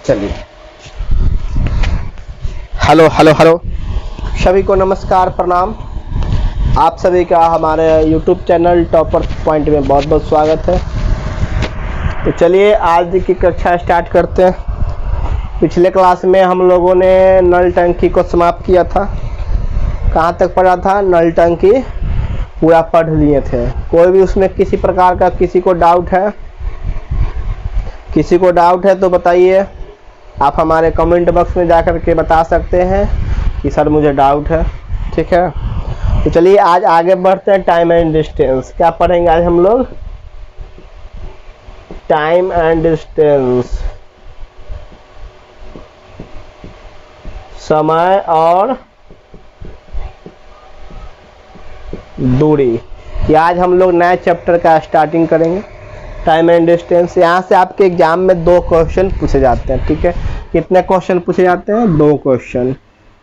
चलिए, hello hello hello, सभी को नमस्कार प्रणाम। आप सभी का हमारे YouTube चैनल टॉपर पॉइंट में बहुत बहुत स्वागत है। तो चलिए आज की कक्षा स्टार्ट करते हैं। पिछले क्लास में हम लोगों ने नल टंकी को समाप्त किया था। कहाँ तक पढ़ा था? नल टंकी पूरा पढ़ लिए थे। कोई भी उसमें किसी प्रकार का किसी को डाउट है? किसी को डाउट है तो बताइए। आप हमारे कमेंट बॉक्स में जाकर के बता सकते हैं कि सर मुझे डाउट है। ठीक है, तो चलिए आज आगे बढ़ते हैं। टाइम एंड डिस्टेंस क्या पढ़ेंगे आज हम लोग? टाइम एंड डिस्टेंस, समय और दूरी। ये आज हम लोग नए चैप्टर का स्टार्टिंग करेंगे, टाइम एंड डिस्टेंस। यहाँ से आपके एग्जाम में 2 क्वेश्चन पूछे जाते हैं। ठीक है, कितने क्वेश्चन पूछे जाते हैं? 2 क्वेश्चन।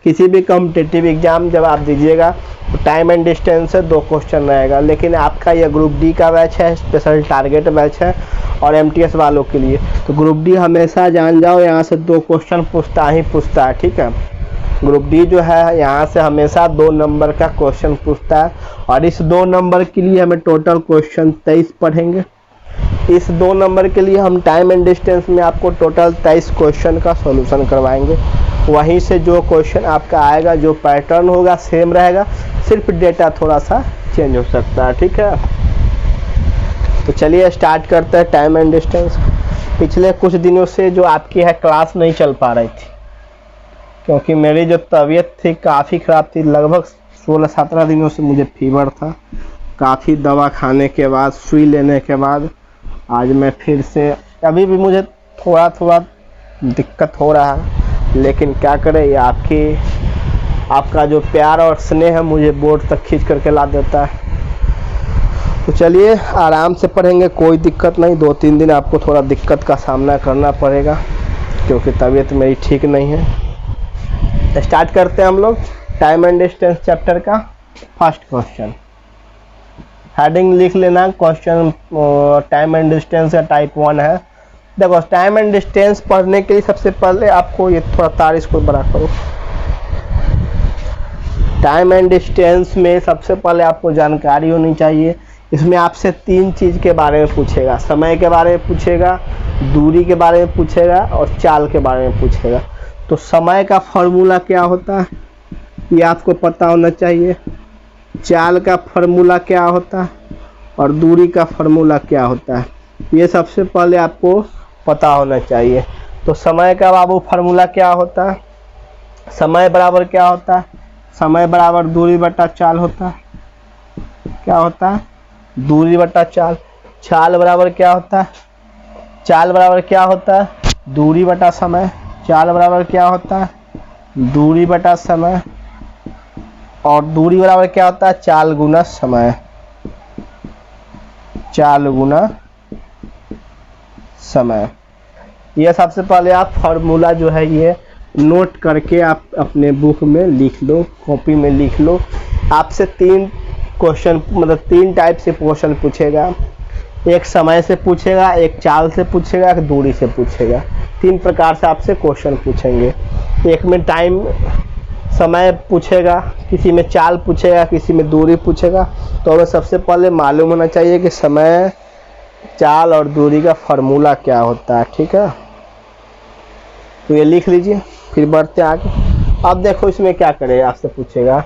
किसी भी कॉम्पिटिटिव एग्जाम जब आप दीजिएगा तो टाइम एंड डिस्टेंस से 2 क्वेश्चन रहेगा। लेकिन आपका यह ग्रुप डी का बैच है, स्पेशल टारगेट बैच है और एमटीएस वालों के लिए। तो ग्रुप डी हमेशा जान जाओ यहाँ से 2 क्वेश्चन पूछता है। ठीक है, ग्रुप डी जो है यहाँ से हमेशा 2 नंबर का क्वेश्चन पूछता है और इस 2 नंबर के लिए हमें टोटल क्वेश्चन 23 पढ़ेंगे। इस 2 नंबर के लिए हम टाइम एंड डिस्टेंस में आपको टोटल 23 क्वेश्चन का सॉल्यूशन करवाएंगे। वहीं से जो क्वेश्चन आपका आएगा, जो पैटर्न होगा सेम रहेगा, सिर्फ डेटा थोड़ा सा चेंज हो सकता है। ठीक है, तो चलिए स्टार्ट करते हैं टाइम एंड डिस्टेंस। पिछले कुछ दिनों से जो आपकी है क्लास नहीं चल पा रही थी, क्योंकि मेरी जो तबीयत थी काफ़ी ख़राब थी। लगभग 16-17 दिनों से मुझे फीवर था। काफ़ी दवा खाने के बाद, सुई लेने के बाद आज मैं फिर से, अभी भी मुझे थोड़ा थोड़ा दिक्कत हो रहा है, लेकिन क्या करें, ये आपका जो प्यार और स्नेह है मुझे बोर्ड तक खींच करके ला देता है। तो चलिए आराम से पढ़ेंगे, कोई दिक्कत नहीं। 2-3 दिन आपको थोड़ा दिक्कत का सामना करना पड़ेगा क्योंकि तबीयत मेरी ठीक नहीं है। स्टार्ट करते हैं हम लोग टाइम एंड डिस्टेंस चैप्टर का फर्स्ट क्वेश्चन। हेडिंग लिख लेना, क्वेश्चन टाइम एंड डिस्टेंस का टाइप 1 है। देखो, टाइम एंड डिस्टेंस पढ़ने के लिए सबसे पहले आपको ये थोड़ा तार इसको बड़ा करो। टाइम एंड डिस्टेंस में सबसे पहले आपको जानकारी होनी चाहिए। इसमें आपसे 3 चीज़ के बारे में पूछेगा। समय के बारे में पूछेगा, दूरी के बारे में पूछेगा और चाल के बारे में पूछेगा। तो समय का फॉर्मूला क्या होता है ये आपको पता होना चाहिए। चाल का फॉर्मूला क्या होता है और दूरी का फॉर्मूला क्या होता है, ये सबसे पहले आपको पता होना चाहिए। तो समय का बाबू फॉर्मूला क्या होता है? समय बराबर क्या होता है? समय बराबर दूरी बटा चाल होता है। क्या होता है? दूरी बटा चाल। चाल बराबर क्या होता है? चाल बराबर क्या होता है? दूरी बटा समय। चाल बराबर क्या होता है? दूरी बटा समय। और दूरी बराबर क्या होता है? चाल गुना समय। चाल गुना समय। यह सबसे पहले आप फॉर्मूला जो है ये नोट करके आप अपने बुक में लिख लो, कॉपी में लिख लो। आपसे 3 क्वेश्चन, मतलब 3 टाइप से क्वेश्चन पूछेगा। एक समय से पूछेगा, एक चाल से पूछेगा, एक दूरी से पूछेगा। 3 प्रकार से आपसे क्वेश्चन पूछेंगे। एक में टाइम समय पूछेगा, किसी में चाल पूछेगा, किसी में दूरी पूछेगा। तो हमें सबसे पहले मालूम होना चाहिए कि समय, चाल और दूरी का फॉर्मूला क्या होता है। ठीक है, तो ये लिख लीजिए, फिर बढ़ते आगे। अब देखो इसमें क्या करेगा, आपसे पूछेगा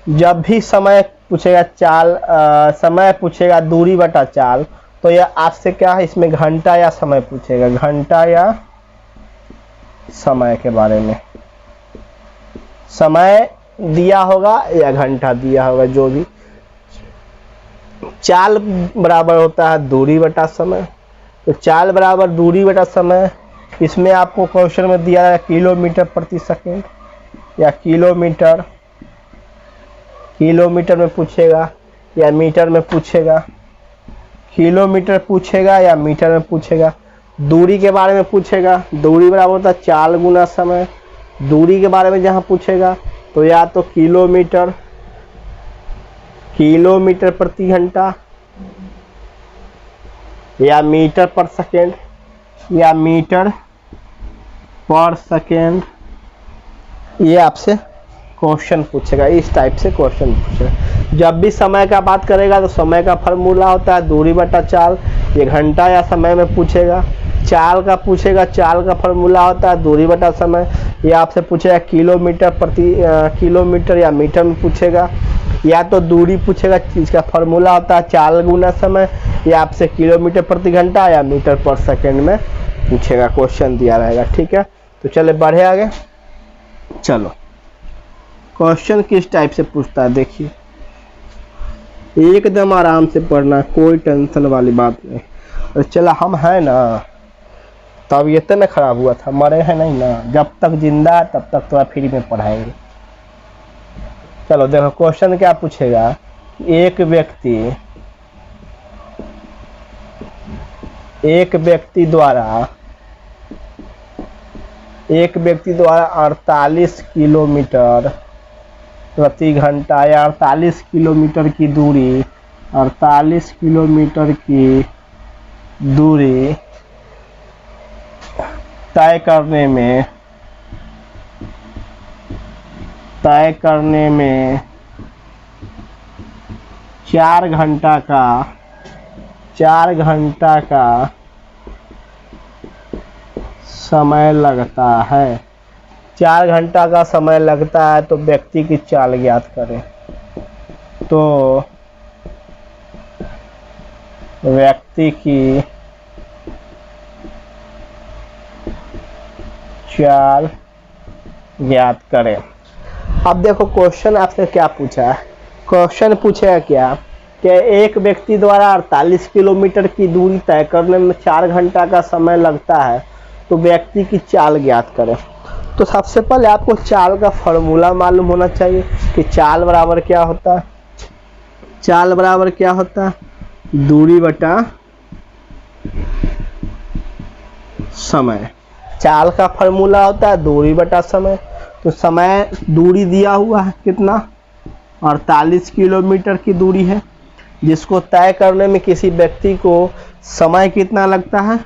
जब भी समय पूछेगा, समय पूछेगा दूरी बटा चाल, तो यह आपसे क्या है, इसमें घंटा या समय पूछेगा। घंटा या समय के बारे में, समय दिया होगा या घंटा दिया होगा, जो भी। चाल बराबर होता है दूरी बटा समय। तो चाल बराबर दूरी बटा समय, इसमें आपको क्वेश्चन में दिया है किलोमीटर प्रति सेकेंड या किलोमीटर। किलोमीटर में पूछेगा या मीटर में पूछेगा। किलोमीटर पूछेगा या मीटर में पूछेगा। दूरी के बारे में पूछेगा, दूरी बराबर होता है चाल गुना समय। दूरी के बारे में जहाँ पूछेगा तो या तो किलोमीटर, किलोमीटर प्रति घंटा, या मीटर पर सेकेंड, या मीटर पर सेकेंड, ये आपसे क्वेश्चन पूछेगा, इस टाइप से क्वेश्चन पूछेगा। जब भी समय का बात करेगा तो समय का फार्मूला होता है दूरी बटा चाल, ये घंटा या समय में पूछेगा। चाल का पूछेगा, चाल का फार्मूला होता है दूरी बटा समय, ये आपसे पूछेगा किलोमीटर या मीटर में पूछेगा, या तो दूरी पूछेगा, इसका फार्मूला होता है चाल गुना समय, ये आपसे किलोमीटर प्रति घंटा या मीटर पर सेकेंड में पूछेगा, क्वेश्चन दिया रहेगा। ठीक है, तो चले बढ़े आगे। चलो क्वेश्चन किस टाइप से पूछता है देखिए, एकदम आराम से पढ़ना, कोई टेंशन वाली बात नहीं। और चला हम है ना, तबीयत में खराब हुआ था, मरे हैं नहीं ना, जब तक जिंदा है तब तक थोड़ा फ्री में पढ़ाएंगे। चलो देखो क्वेश्चन क्या पूछेगा, एक व्यक्ति द्वारा 48 किलोमीटर प्रति घंटा या 48 किलोमीटर की दूरी, 48 किलोमीटर की दूरी तय करने में 4 घंटा का समय लगता है। 4 घंटा का समय लगता है तो व्यक्ति की चाल ज्ञात करें। तो व्यक्ति की चाल ज्ञात करें। अब देखो क्वेश्चन आपसे क्या पूछा है, क्वेश्चन पूछेगा क्या कि एक व्यक्ति द्वारा 48 किलोमीटर की दूरी तय करने में 4 घंटा का समय लगता है, तो व्यक्ति की चाल ज्ञात करें। तो सबसे पहले आपको चाल का फॉर्मूला मालूम होना चाहिए कि चाल बराबर क्या होता है। चाल बराबर क्या होता है, दूरी बटा समय। चाल का फॉर्मूला होता है दूरी बटा समय। तो समय, दूरी दिया हुआ है कितना, 48 किलोमीटर की दूरी है, जिसको तय करने में किसी व्यक्ति को समय कितना लगता है,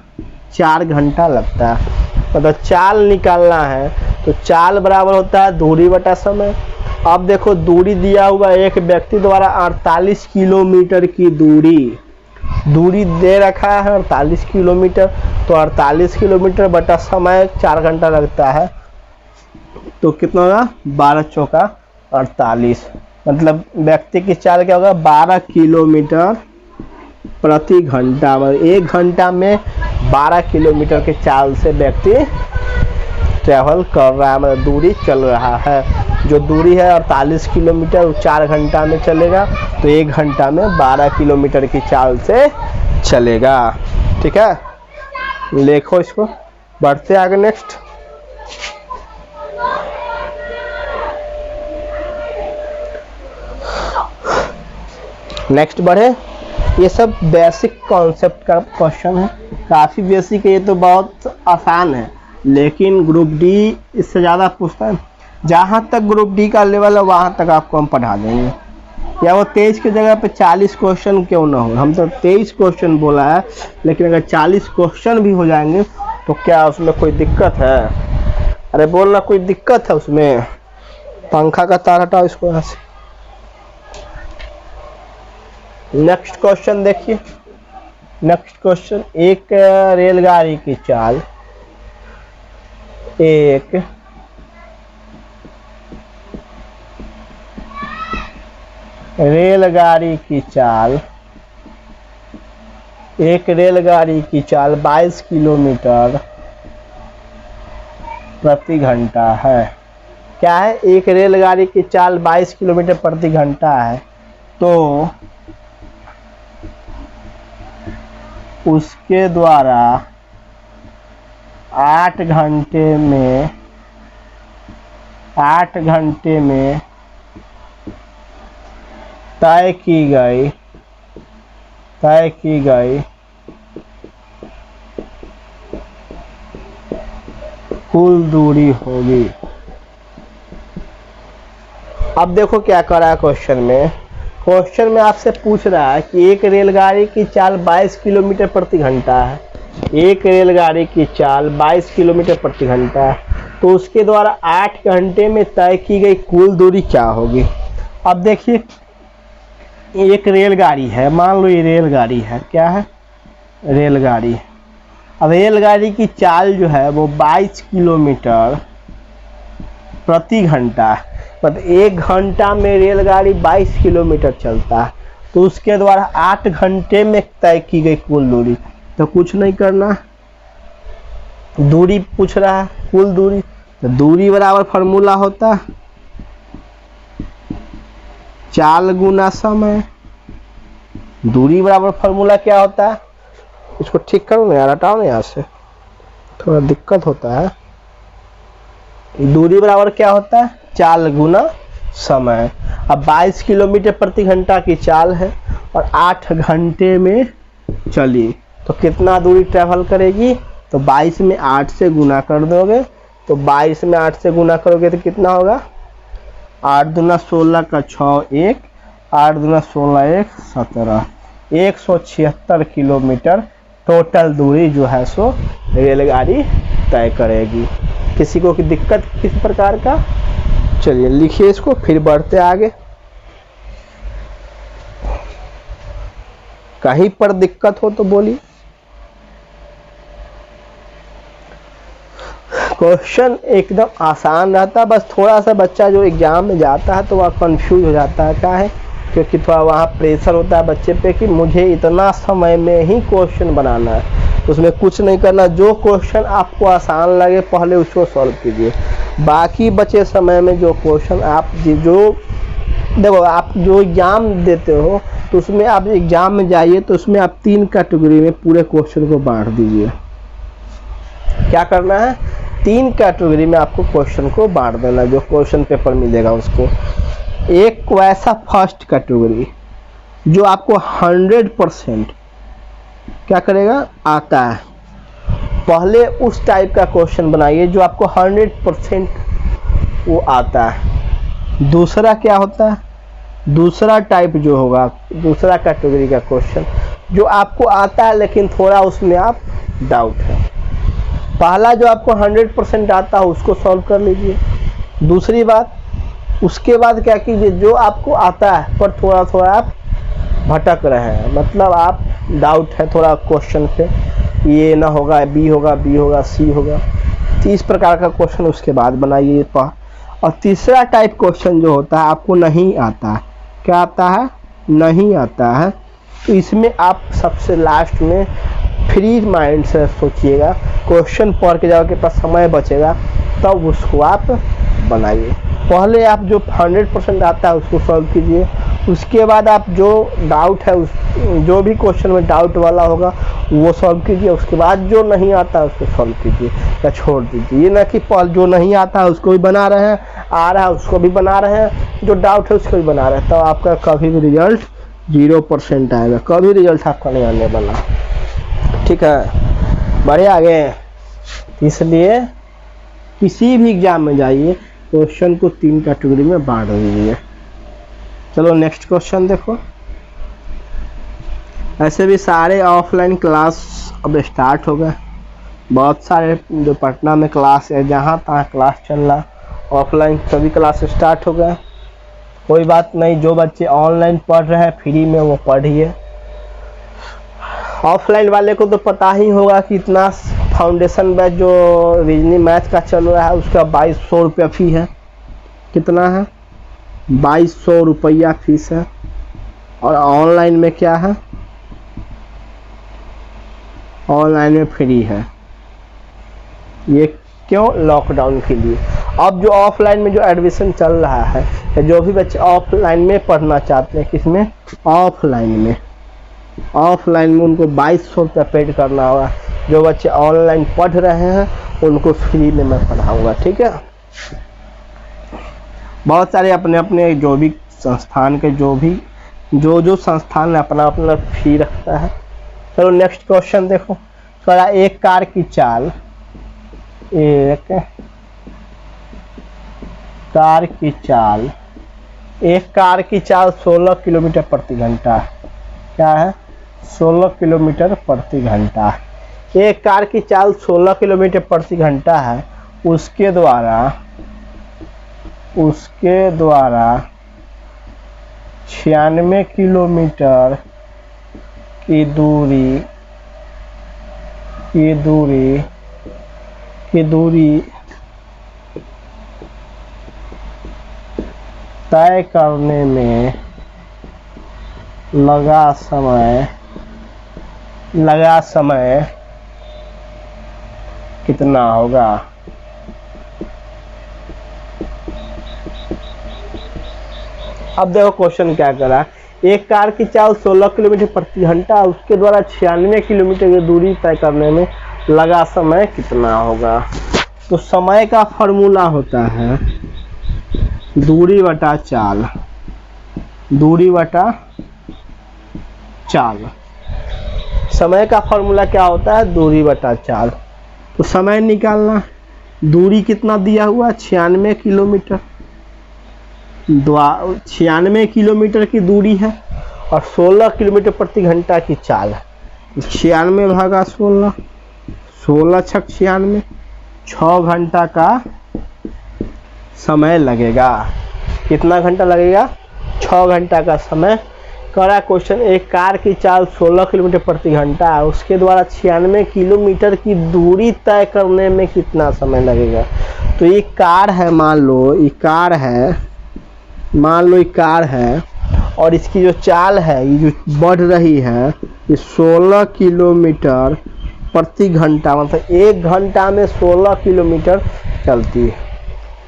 4 घंटा लगता है। मतलब चाल निकालना है तो चाल बराबर होता है दूरी बटा समय। अब देखो दूरी दिया हुआ, एक व्यक्ति द्वारा 48 किलोमीटर की दूरी दे रखा है 48 किलोमीटर, तो 48 किलोमीटर बटा समय 4 घंटा लगता है, तो कितना होगा 12 चौका 48। मतलब व्यक्ति की चाल क्या होगा, 12 किलोमीटर प्रति घंटा। मतलब 1 घंटा में 12 किलोमीटर के चाल से व्यक्ति ट्रैवल कर रहा है, मतलब दूरी चल रहा है। जो दूरी है 48 किलोमीटर 4 घंटा में चलेगा, तो 1 घंटा में 12 किलोमीटर की चाल से चलेगा। ठीक है, लिखो इसको, बढ़ते आगे नेक्स्ट। नेक्स्ट बढ़े, ये सब बेसिक कॉन्सेप्ट का क्वेश्चन है, काफ़ी बेसिक है, ये तो बहुत आसान है, लेकिन ग्रुप डी इससे ज़्यादा पूछता है। जहाँ तक ग्रुप डी का लेवल है वहाँ तक आपको हम पढ़ा देंगे, या वो 23 की जगह पे 40 क्वेश्चन क्यों ना हो। हम तो 23 क्वेश्चन बोला है, लेकिन अगर 40 क्वेश्चन भी हो जाएंगे तो क्या उसमें कोई दिक्कत है? अरे बोलना, कोई दिक्कत है उसमें? पंखा का तार हटाओ इसको यहाँ से। नेक्स्ट क्वेश्चन देखिए, नेक्स्ट क्वेश्चन, एक रेलगाड़ी की चाल, एक रेलगाड़ी की चाल 22 किलोमीटर प्रति घंटा है। क्या है, एक रेलगाड़ी की चाल 22 किलोमीटर प्रति घंटा है, तो उसके द्वारा 8 घंटे में तय की गई कुल दूरी होगी। अब देखो क्या कर रहा है क्वेश्चन में आपसे पूछ रहा है कि एक रेलगाड़ी की चाल 22 किलोमीटर प्रति घंटा है, एक रेलगाड़ी की चाल 22 किलोमीटर प्रति घंटा है, तो उसके द्वारा 8 घंटे में तय की गई कुल दूरी क्या होगी। अब देखिए एक रेलगाड़ी है, मान लो ये रेलगाड़ी है, क्या है, रेलगाड़ी। अब रेलगाड़ी की चाल जो है वो 22 किलोमीटर प्रति घंटा है, मतलब 1 घंटा में रेलगाड़ी 22 किलोमीटर चलता है, तो उसके द्वारा 8 घंटे में तय की गई कुल दूरी। तो कुछ नहीं करना, दूरी पूछ रहा है, कुल दूरी, तो दूरी बराबर फॉर्मूला होता है चाल गुना समय। दूरी बराबर फॉर्मूला क्या होता है, इसको ठीक करो ना यार, हटाओ ना यहाँ से, थोड़ा दिक्कत होता है। दूरी बराबर क्या होता है, चाल गुना समय। अब 22 किलोमीटर प्रति घंटा की चाल है और 8 घंटे में चली, तो कितना दूरी ट्रैवल करेगी, तो 22 में 8 से गुना कर दोगे, तो 22 में 8 से गुना करोगे तो कितना होगा, 8 दूना 16 का 6 1, 8 दूना 16 1 17, 176 किलोमीटर टोटल दूरी जो है सो रेलगाड़ी तय करेगी। किसी को की दिक्कत किसी प्रकार का, चलिए लिखिए इसको, फिर बढ़ते आगे। कहीं पर दिक्कत हो तो बोलिए। क्वेश्चन एकदम आसान रहता है, बस थोड़ा सा बच्चा जो एग्जाम में जाता है तो वह कंफ्यूज हो जाता है, क्या है, क्योंकि थोड़ा वहाँ प्रेशर होता है बच्चे पे कि मुझे इतना समय में ही क्वेश्चन बनाना है, उसमें कुछ नहीं करना, जो क्वेश्चन आपको आसान लगे पहले उसको सॉल्व कीजिए, बाकी बचे समय में जो क्वेश्चन आप जो देखो, आप जो एग्जाम देते हो तो उसमें आप एग्जाम में जाइए तो उसमें आप 3 कैटेगरी में पूरे क्वेश्चन को बांट दीजिए। क्या करना है, 3 कैटेगरी में आपको क्वेश्चन को बांट देना, जो क्वेश्चन पेपर मिलेगा उसको। एक वैसा फर्स्ट कैटेगरी जो आपको 100% क्या करेगा, आता है, पहले उस टाइप का क्वेश्चन बनाइए जो आपको 100% वो आता है। दूसरा क्या होता है, दूसरा टाइप जो होगा, दूसरा कैटेगरी का क्वेश्चन जो आपको आता है लेकिन थोड़ा उसमें आप डाउट है। पहला जो आपको 100% आता है उसको सॉल्व कर लीजिए। दूसरी बात, उसके बाद क्या कीजिए, जो आपको आता है पर थोड़ा थोड़ा आप भटक रहे हैं, मतलब आप डाउट है थोड़ा क्वेश्चन पे, ये ना होगा, बी होगा, बी होगा, सी होगा, तो इस प्रकार का क्वेश्चन उसके बाद बनाइए। और तीसरा टाइप क्वेश्चन जो होता है आपको नहीं आता है, क्या आता है, नहीं आता है, तो इसमें आप सबसे लास्ट में फ्री माइंड से सोचिएगा, क्वेश्चन पढ़ के जाओ, के पास समय बचेगा तब उसको आप बनाइए। पहले आप जो 100% आता है उसको सॉल्व कीजिए, उसके बाद आप जो डाउट है जो भी क्वेश्चन में डाउट वाला होगा वो सॉल्व कीजिए, उसके बाद जो नहीं आता है उसको सॉल्व कीजिए या छोड़ दीजिए। ये ना कि जो नहीं आता है उसको भी बना रहे हैं, आ रहा है उसको भी बना रहे हैं, जो डाउट है उसको भी बना रहे हैं, तो आपका कभी भी रिजल्ट 0% आएगा, कभी रिजल्ट आपका नहीं आने वाला। ठीक है, बढ़े आगे। इसलिए किसी भी एग्जाम में जाइए क्वेश्चन को 3 कैटेगरी में बांट दीजिए। चलो नेक्स्ट क्वेश्चन देखो। ऐसे भी सारे ऑफलाइन क्लास अब स्टार्ट हो गए, बहुत सारे जो पटना में क्लास है, जहाँ तहाँ क्लास चल रहा, ऑफलाइन सभी क्लास स्टार्ट हो गए। कोई बात नहीं, जो बच्चे ऑनलाइन पढ़ रहे हैं फ्री में वो पढ़िए। ऑफलाइन वाले को तो पता ही होगा कि इतना फाउंडेशन बैच जो रीजनिंग मैथ का चल रहा है उसका 2200 रुपया फी है। कितना है, 2200 रुपया फीस है। और ऑनलाइन में क्या है, ऑनलाइन में फ्री है। ये क्यों, लॉकडाउन के लिए। अब जो ऑफलाइन में जो एडमिशन चल रहा है, जो भी बच्चे ऑफलाइन में पढ़ना चाहते हैं, किसमें, ऑफलाइन में उनको 2200 रुपया पेड करना होगा। जो बच्चे ऑनलाइन पढ़ रहे हैं उनको फ्री में मैं पढ़ाऊँगा। ठीक है, बहुत सारे अपने अपने जो भी संस्थान के जो संस्थान अपना अपना फी रखता है। चलो नेक्स्ट क्वेश्चन देखो। थोड़ा एक कार की चाल 16 किलोमीटर प्रति घंटा। क्या है, 16 किलोमीटर प्रति घंटा। एक कार की चाल 16 किलोमीटर प्रति घंटा है, उसके द्वारा 96 किलोमीटर की दूरी तय करने में लगा समय कितना होगा। अब देखो क्वेश्चन क्या करा, एक कार की चाल 16 किलोमीटर प्रति घंटा, उसके द्वारा 96 किलोमीटर की दूरी तय करने में लगा समय कितना होगा। तो समय का फॉर्मूला होता है दूरी बटा चाल। समय का फॉर्मूला क्या होता है, दूरी बटा चाल। तो समय निकालना, दूरी कितना दिया हुआ 96 किलोमीटर, 96 किलोमीटर की दूरी है और 16 किलोमीटर प्रति घंटा की चाल है। 96 भागा 16, 16 छक 96, 6 घंटा का समय लगेगा। कितना घंटा लगेगा, 6 घंटा का समय। करा क्वेश्चन, एक कार की चाल 16 किलोमीटर प्रति घंटा है, उसके द्वारा 96 किलोमीटर की दूरी तय करने में कितना समय लगेगा। तो ये कार है, मान लो ये कार है और इसकी जो चाल है ये जो बढ़ रही है ये 16 किलोमीटर प्रति घंटा, मतलब 1 घंटा में 16 किलोमीटर चलती है।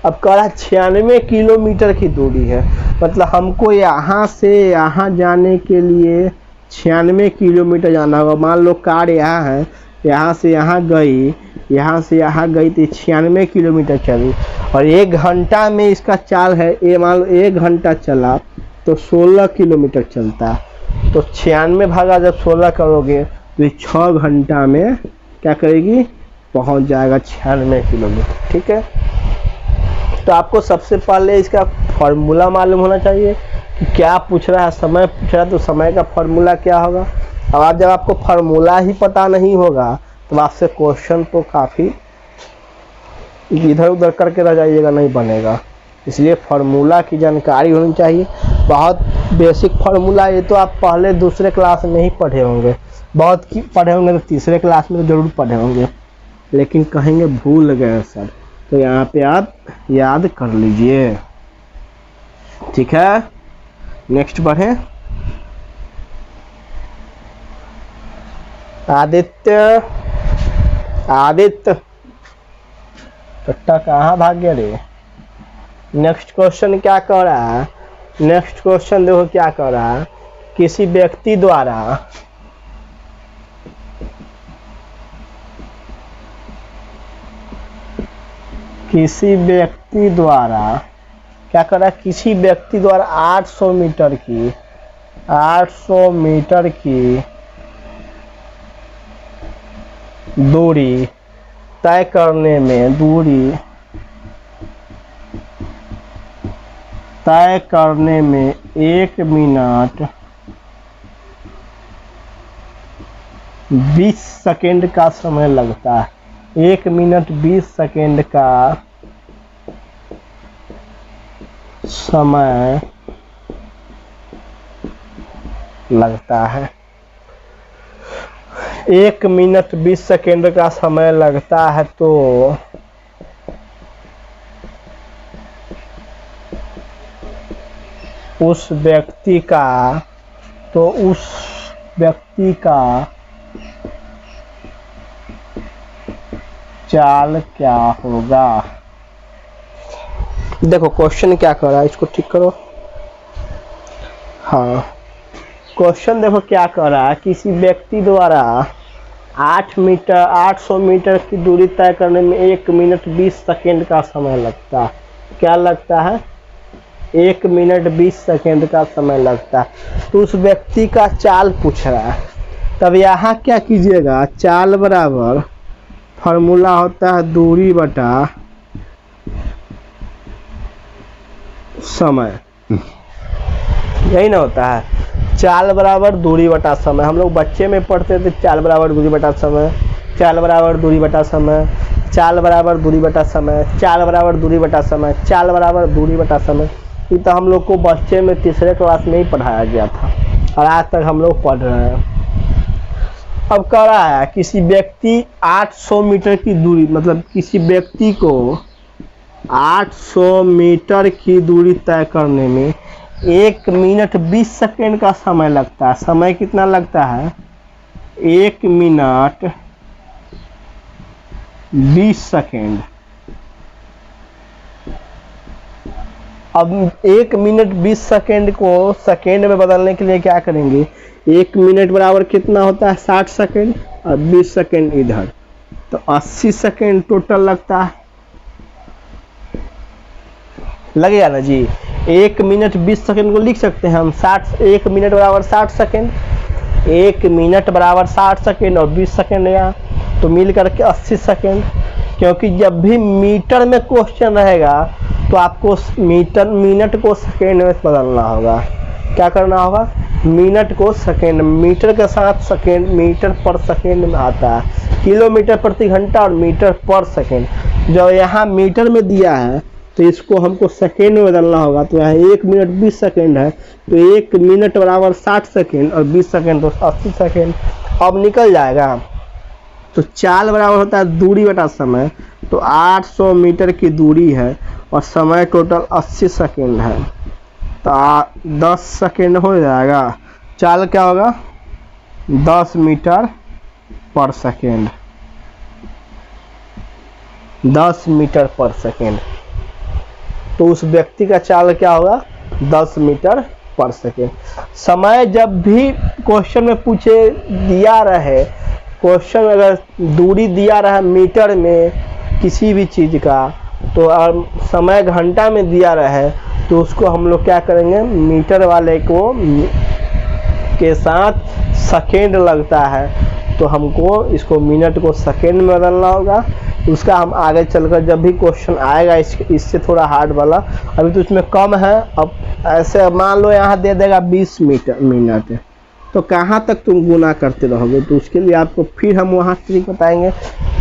अब कह रहा 96 किलोमीटर की दूरी है, मतलब हमको यहाँ से यहाँ जाने के लिए 96 किलोमीटर जाना होगा। मान लो कार यहाँ है, यहाँ से यहाँ गई, यहाँ से यहाँ गई तो 96 किलोमीटर चली और 1 घंटा में इसका चाल है, ये मान लो 1 घंटा चला तो 16 किलोमीटर चलता। तो 96 भागा जब 16 करोगे तो ये 6 घंटा में क्या करेगी, पहुँच जाएगा 96 किलोमीटर। ठीक है, तो आपको सबसे पहले इसका फॉर्मूला मालूम होना चाहिए कि क्या पूछ रहा है, समय पूछ रहा है तो समय का फॉर्मूला क्या होगा। अब आप जब आपको फॉर्मूला ही पता नहीं होगा तो आपसे क्वेश्चन तो काफ़ी इधर उधर करके रह जाइएगा, नहीं बनेगा। इसलिए फार्मूला की जानकारी होनी चाहिए, बहुत बेसिक फार्मूला। ये तो आप पहले दूसरे क्लास में ही पढ़े होंगे, बहुत पढ़े होंगे तो तीसरे क्लास में तो जरूर पढ़े होंगे, लेकिन कहेंगे भूल गए सर, तो यहाँ पे आप याद कर लीजिए। ठीक है, नेक्स्ट बढ़े। आदित्य टट्टा कहाँ भाग गया रे। नेक्स्ट क्वेश्चन क्या कर रहा है, नेक्स्ट क्वेश्चन देखो क्या कर रहा है। किसी व्यक्ति द्वारा क्या कर रहा है, किसी व्यक्ति द्वारा 800 मीटर की दूरी तय करने में 1 मिनट 20 सेकेंड का समय लगता है। 1 मिनट 20 सेकेंड का समय लगता है। 1 मिनट 20 सेकेंड का समय लगता है, तो उस व्यक्ति का चाल क्या होगा। देखो क्वेश्चन क्या कर रहा है, इसको ठीक करो। हाँ, क्वेश्चन देखो क्या कर रहा है। किसी व्यक्ति द्वारा 800 मीटर की दूरी तय करने में 1 मिनट 20 सेकेंड का समय लगता है। क्या लगता है, 1 मिनट 20 सेकेंड का समय लगता है। तो उस व्यक्ति का चाल पूछ रहा है। तब यहाँ क्या कीजिएगा, चाल बराबर फॉर्मूला होता है दूरी बटा समय, यही ना होता है। चाल बराबर दूरी बटा समय, हम लोग बच्चे में पढ़ते थे चाल बराबर दूरी बटा समय। चाल बराबर दूरी बटा समय, चाल बराबर दूरी बटा समय, चाल बराबर दूरी बटा समय, चाल बराबर दूरी बटा समय। ये तो हम लोग को बच्चे में तीसरे क्लास में ही पढ़ाया गया था और आज तक हम लोग पढ़ रहे हैं। अब कह रहा है किसी व्यक्ति 800 मीटर की दूरी, मतलब किसी व्यक्ति को 800 मीटर की दूरी तय करने में 1 मिनट 20 सेकेंड का समय लगता है। समय कितना लगता है? 1 मिनट 20 सेकेंड। अब 1 मिनट 20 सेकेंड को सेकेंड में बदलने के लिए क्या करेंगे? 1 मिनट बराबर कितना होता है? 60 सेकेंड और 20 सेकेंड इधर, तो 80 सेकेंड टोटल लगता है। लगेगा ना जी? 1 मिनट 20 सेकेंड को लिख सकते हैं हम 1 मिनट बराबर 60 सेकेंड, 1 मिनट बराबर 60 सेकेंड और 20 सेकेंड यहाँ, तो मिल करके 80 सेकेंड। क्योंकि जब भी मीटर में क्वेश्चन रहेगा तो आपको मिनट को सेकेंड में बदलना होगा। क्या करना होगा? मिनट को सेकेंड, मीटर के साथ सेकेंड, मीटर पर सेकेंड में आता है, किलोमीटर प्रति घंटा और मीटर पर सेकेंड। जो यहाँ मीटर में दिया है तो इसको हमको सेकेंड में बदलना होगा। तो यहाँ 1 मिनट 20 सेकेंड है, तो 1 मिनट बराबर 60 सेकेंड और 20 सेकेंड तो 80 सेकेंड। अब निकल जाएगा। तो चाल बराबर होता है दूरी बटा समय, तो 800 मीटर की दूरी है और समय टोटल 80 सेकेंड है, तो 10 सेकेंड हो जाएगा। चाल क्या होगा? 10 मीटर पर सेकेंड, 10 मीटर पर सेकेंड। तो उस व्यक्ति का चाल क्या होगा? 10 मीटर पर सेकेंड। समय जब भी क्वेश्चन में पूछे दिया रहे, क्वेश्चन अगर दूरी दिया रहा मीटर में किसी भी चीज़ का, तो समय घंटा में दिया रहे, तो उसको हम लोग क्या करेंगे? मीटर वाले को के साथ सेकेंड लगता है, तो हमको इसको मिनट को सेकेंड में बदलना होगा। उसका हम आगे चलकर जब भी क्वेश्चन आएगा इससे थोड़ा हार्ड वाला, अभी तो इसमें कम है। अब ऐसे मान लो यहाँ दे देगा 20 मिनट, तो कहाँ तक तुम गुना करते रहोगे? तो उसके लिए आपको फिर हम वहाँ ट्रिक बताएंगे,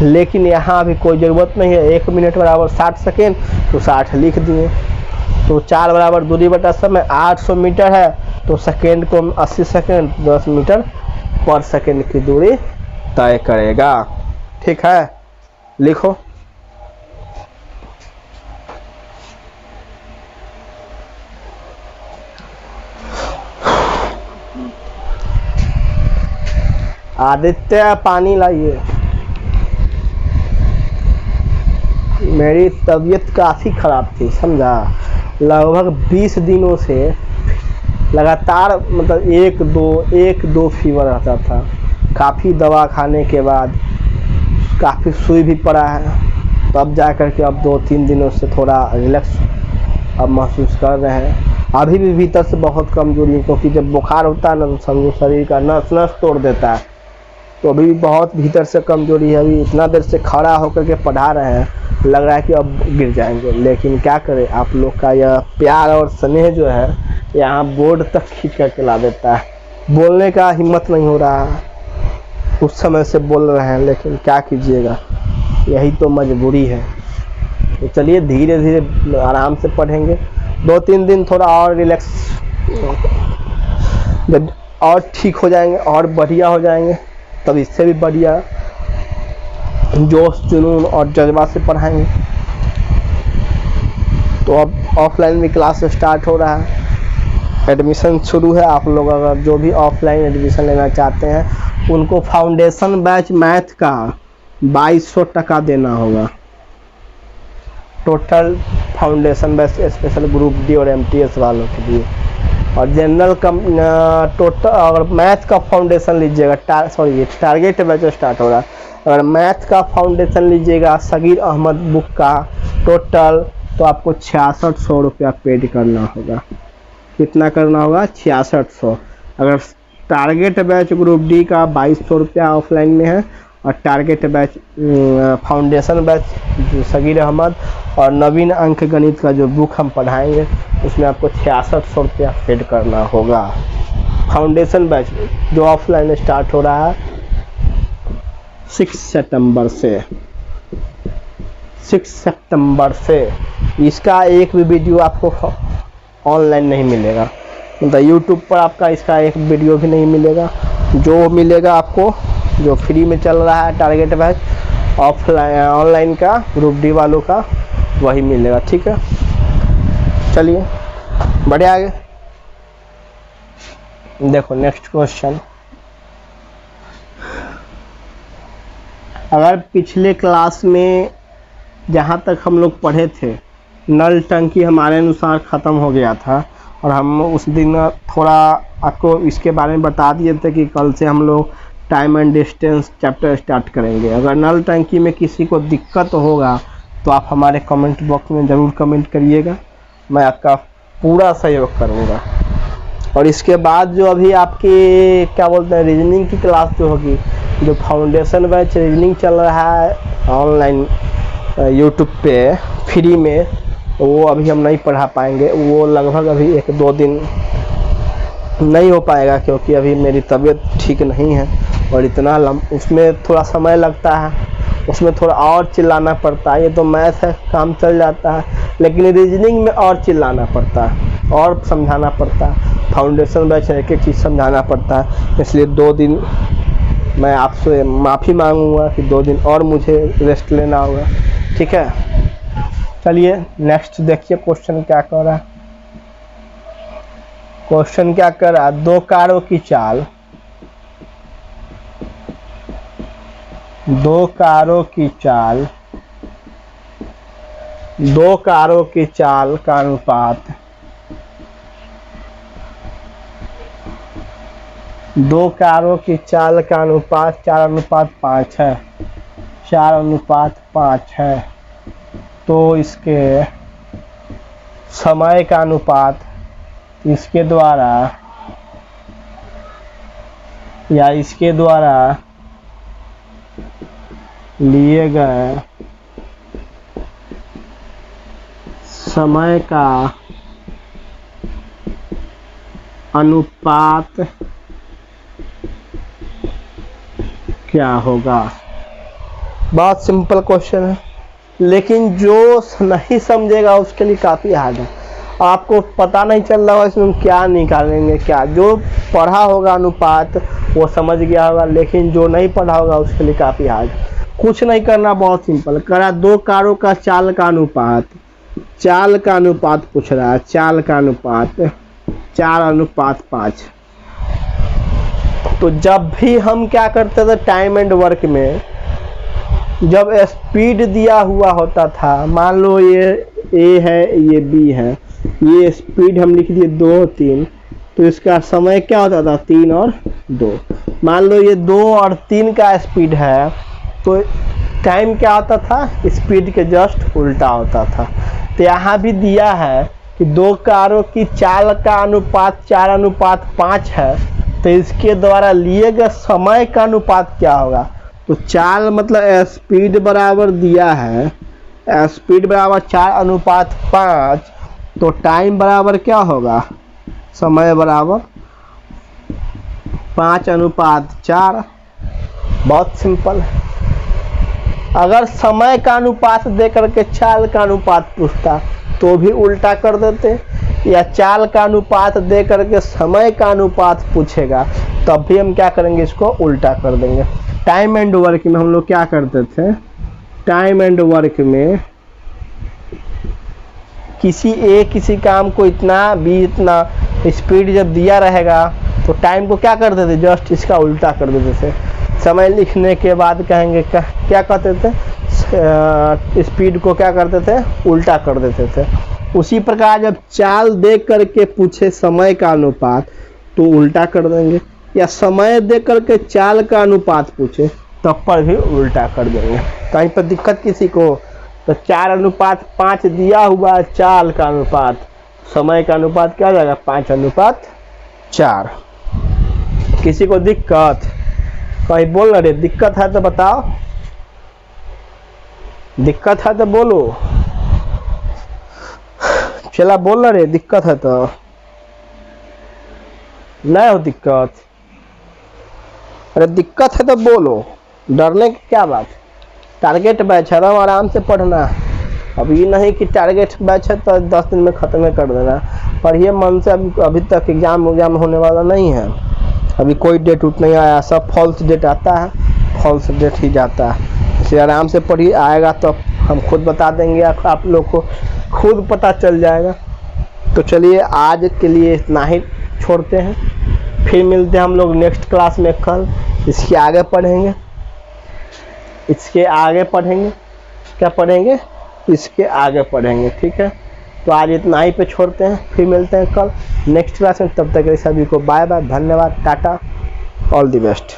लेकिन यहाँ अभी कोई ज़रूरत नहीं है। 1 मिनट बराबर 60 सेकेंड, तो 60 लिख दिए। तो चाल बराबर दूरी बटा समय, 800 मीटर है तो सेकेंड को 80 सेकेंड, 10 मीटर पर सेकेंड की दूरी तय करेगा। ठीक है, लिखो। आदित्य पानी लाइए। मेरी तबीयत काफ़ी ख़राब थी, समझा। लगभग 20 दिनों से लगातार, मतलब एक दो फीवर रहता था। काफ़ी दवा खाने के बाद काफ़ी सुई भी पड़ा है, तब जा कर के अब 2-3 दिनों से थोड़ा रिलैक्स अब महसूस कर रहे हैं। अभी भी भीतर से बहुत कमजोरी, क्योंकि जब बुखार होता है ना तो समझो शरीर का नस नस तोड़ देता है। तो अभी भी बहुत भीतर से कमजोरी है। अभी इतना देर से खड़ा होकर के पढ़ा रहे हैं, लग रहा है कि अब गिर जाएंगे, लेकिन क्या करें, आप लोग का यह प्यार और स्नेह जो है यहाँ बोर्ड तक खींच कर के ला देता है। बोलने का हिम्मत नहीं हो रहा है, उस समय से बोल रहे हैं, लेकिन क्या कीजिएगा, यही तो मजबूरी है। तो चलिए धीरे धीरे आराम से पढ़ेंगे। 2-3 दिन थोड़ा और रिलैक्स, जब और ठीक हो जाएंगे और बढ़िया हो जाएंगे, तब इससे भी बढ़िया जोश जुनून और जज्बा से पढ़ाएंगे। तो अब ऑफलाइन भी क्लास स्टार्ट हो रहा है, एडमिशन शुरू है। आप लोग अगर जो भी ऑफलाइन एडमिशन लेना चाहते हैं, उनको फाउंडेशन बैच मैथ का 2200 टका देना होगा। Total foundation batch special group D और MTS वालों के लिए। और जनरल टोटल अगर मैथ का फाउंडेशन लीजिएगा, टारगेट बैच स्टार्ट हो रहा है। अगर मैथ का फाउंडेशन लीजिएगा सगीर अहमद बुक का टोटल, तो आपको 6600 रुपया पेड करना होगा। कितना करना होगा? 6600। अगर टारगेट बैच ग्रुप डी का 2200 रुपया ऑफलाइन में है, और टारगेट बैच फाउंडेशन बैच जो सगीर अहमद और नवीन अंक गणित का जो बुक हम पढ़ाएंगे, उसमें आपको 6600 रुपया पेड करना होगा। फाउंडेशन बैच जो ऑफलाइन स्टार्ट हो रहा है, 6 सितंबर से 6 सितंबर से इसका एक भी वीडियो आपको ऑनलाइन नहीं मिलेगा, मतलब यूट्यूब पर आपका इसका एक वीडियो भी नहीं मिलेगा। जो मिलेगा आपको, जो फ्री में चल रहा है टारगेट बैच ऑफलाइन ऑनलाइन का ग्रुप डी वालों का, वही मिलेगा। ठीक है, चलिए बढ़िया आगे देखो। नेक्स्ट क्वेश्चन, अगर पिछले क्लास में जहाँ तक हम लोग पढ़े थे नल टंकी हमारे अनुसार ख़त्म हो गया था, और हम उस दिन थोड़ा आपको इसके बारे में बता दिए थे कि कल से हम लोग time and distance chapter start करेंगे। अगर नल टंकी में किसी को दिक्कत होगा तो आप हमारे कमेंट बॉक्स में ज़रूर कमेंट करिएगा, मैं आपका पूरा सहयोग करूँगा। और इसके बाद जो अभी आपकी क्या बोलते हैं रीजनिंग की क्लास जो होगी, जो फाउंडेशन बैच रीजनिंग चल रहा है ऑनलाइन यूट्यूब पे फ्री में, वो अभी हम नहीं पढ़ा पाएंगे। वो लगभग अभी 1-2 दिन नहीं हो पाएगा, क्योंकि अभी मेरी तबीयत ठीक नहीं है और इतना उसमें थोड़ा समय लगता है, उसमें थोड़ा और चिल्लाना पड़ता है। ये तो मैथ है, काम चल जाता है, लेकिन रीजनिंग में और चिल्लाना पड़ता है और समझाना पड़ता है। फाउंडेशन बैच एक एक चीज़ समझाना पड़ता है, इसलिए 2 दिन मैं आपसे माफ़ी मांगूंगा कि 2 दिन और मुझे रेस्ट लेना होगा। ठीक है, चलिए नेक्स्ट देखिए क्वेश्चन क्या कर रहा है। क्वेश्चन क्या कर रहा है, 2 कारों की चाल, 2 कारों की चाल, 2 कारों की चाल का अनुपात, 2 कारों की चाल का अनुपात 4:5 है, 4:5 है। तो इसके समय का अनुपात इसके द्वारा या इसके द्वारा लिए गए समय का अनुपात क्या होगा। बहुत सिंपल क्वेश्चन है, लेकिन जो नहीं समझेगा उसके लिए काफ़ी हार्ड है। आपको पता नहीं चल रहा होगा इसमें क्या निकालेंगे, क्या जो पढ़ा होगा अनुपात वो समझ गया होगा, लेकिन जो नहीं पढ़ा होगा उसके लिए काफ़ी हार्ड। कुछ नहीं करना, बहुत सिंपल करा। 2 कारों का चाल का अनुपात, चाल का अनुपात पूछ रहा है, चाल का अनुपात 4:5। तो जब भी हम क्या करते थे टाइम एंड वर्क में, जब स्पीड दिया हुआ होता था, मान लो ये ए है ये बी है, ये स्पीड हम लिख दिए 2 3, तो इसका समय क्या होता था 3 और 2। मान लो ये 2 और 3 का स्पीड है, तो टाइम क्या होता था स्पीड के जस्ट उल्टा होता था। तो यहाँ भी दिया है कि 2 कारों की चाल का अनुपात 4:5 है, तो इसके द्वारा लिए गए समय का अनुपात क्या होगा। तो चाल मतलब स्पीड बराबर दिया है, स्पीड बराबर 4:5, तो टाइम बराबर क्या होगा, समय बराबर 5:4। बहुत सिंपल है। अगर समय का अनुपात दे करके चाल का अनुपात पूछता तो भी उल्टा कर देते, या चाल का अनुपात दे करके समय का अनुपात पूछेगा तब भी हम क्या करेंगे, इसको उल्टा कर देंगे। टाइम एंड वर्क में हम लोग क्या करते थे, टाइम एंड वर्क में किसी काम को इतना भी इतना स्पीड जब दिया रहेगा तो टाइम को क्या कर देते, जस्ट इसका उल्टा कर देते थे। समय लिखने के बाद कहेंगे क्या कहते थे, स्पीड को क्या करते थे, उल्टा कर देते थे। उसी प्रकार जब चाल देख करके पूछे समय का अनुपात तो उल्टा कर देंगे, या समय देख करके चाल का अनुपात पूछे तब पर भी उल्टा कर देंगे। कहीं पर दिक्कत किसी को, तो 4:5 दिया हुआ चाल का अनुपात, समय का अनुपात क्या हो जाएगा 5:4। किसी को दिक्कत, कहीं बोल रहे दिक्कत है तो बताओ, दिक्कत है तो बोलो। चला बोल रहे दिक्कत है तो नहीं हो दिक्कत, अरे दिक्कत है तो बोलो। डरने की क्या बात, टारगेट बैच है, आराम से पढ़ना है। अब ये नहीं कि टारगेट बैच है तो 10 दिन में ख़त्म कर देना, पढ़िए मन से। अभी तक एग्ज़ाम होने वाला नहीं है, अभी कोई डेट उठ नहीं आया, सब फॉल्स डेट आता है, फॉल्स डेट ही जाता है। इसे आराम से पढ़िए, आएगा तो हम खुद बता देंगे, आप लोग को खुद पता चल जाएगा। तो चलिए आज के लिए इतना ही छोड़ते हैं, फिर मिलते हैं हम लोग नेक्स्ट क्लास में कल। इसके आगे पढ़ेंगे, क्या पढ़ेंगे, इसके आगे पढ़ेंगे, ठीक है। तो आज इतना ही पे छोड़ते हैं, फिर मिलते हैं कल नेक्स्ट क्लास में। तब तक के सभी को बाय बाय, धन्यवाद, टाटा, ऑल द बेस्ट।